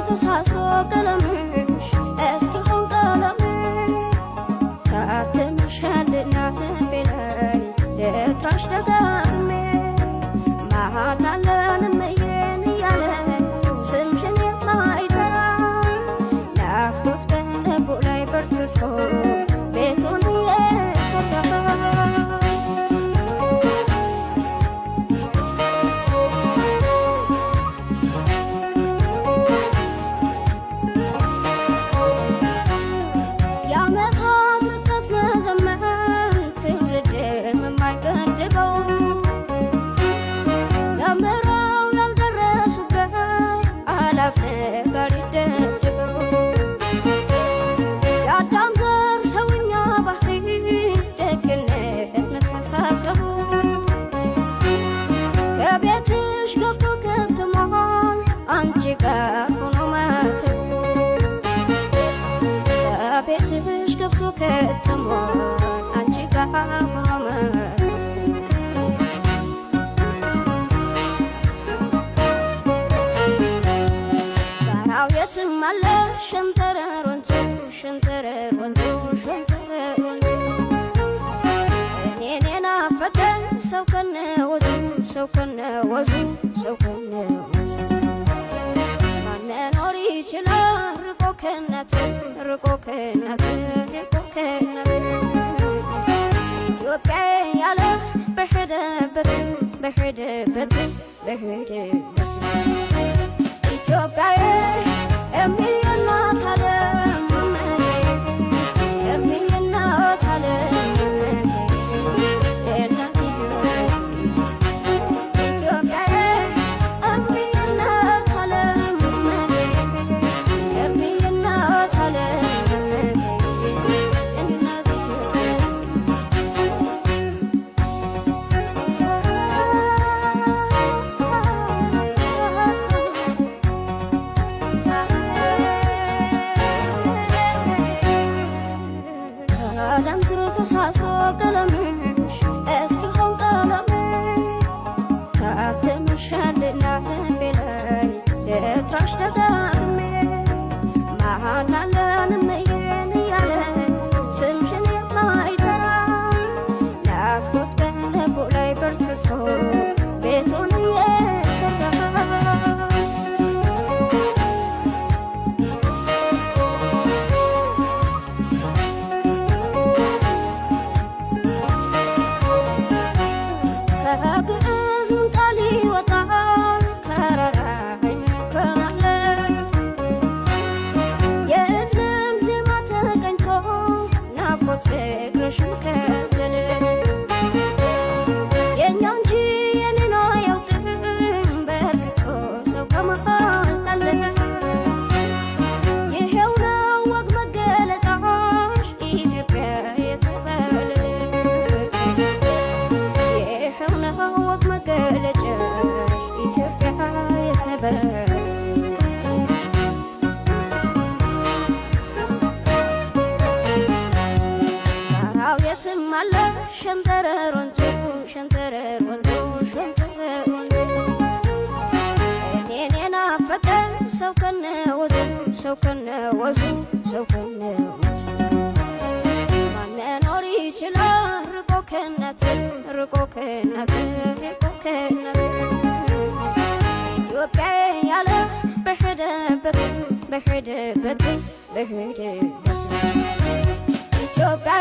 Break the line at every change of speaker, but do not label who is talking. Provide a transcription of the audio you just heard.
ተሳስሮ ቀለምሽ እስኪሆን ቀለሜ ታትመሻልና ልቤ ላይ ልጥራሽ ደጋግሜ መሃላ ለንመዬን እያለ ስምሽን የማይጠራ ናፍቆት በልቡ ላይ በርትቶ ቤቱን እየሰራ شنترر وانتو شنترر وانتو شنترر وانتو نينا فتن سوكنا وزو سوكنا وزو سوكنا وزو ما نوري جلا رقوكنات رقوكنات رقوكنات ኢትዮጵያ ያለ በሄደበት በሄደበት በሄደበት ኢትዮጵያ የሚናት ዓለም የሚናት ዓለም እናት ኢትዮጵያ የሚናት ዓለም የሚናት ዓለም እናት ተሳስሮ ቀለምሽ እስኪሆን ቀለሜ ታትመሻልና ልቤ ላይ ልጥራሽ ደጋግሜ መሃላ ለንመዬን እያለ ስምሽን የማይጠራ ናፍቆት በልቡ ላይ በርትቶ ቤቱን እየሰራ شنترر وانتو شنترر وانتو شنترر وانتو نينا فتن سوكنا وزو سوكنا وزو سوكنا وزو ما نوري جلا رقوكنات رقوكنات رقوكنات ኢትዮጵያ ያለ በሄደበት በሄደበት በሄደበት ኢትዮጵያ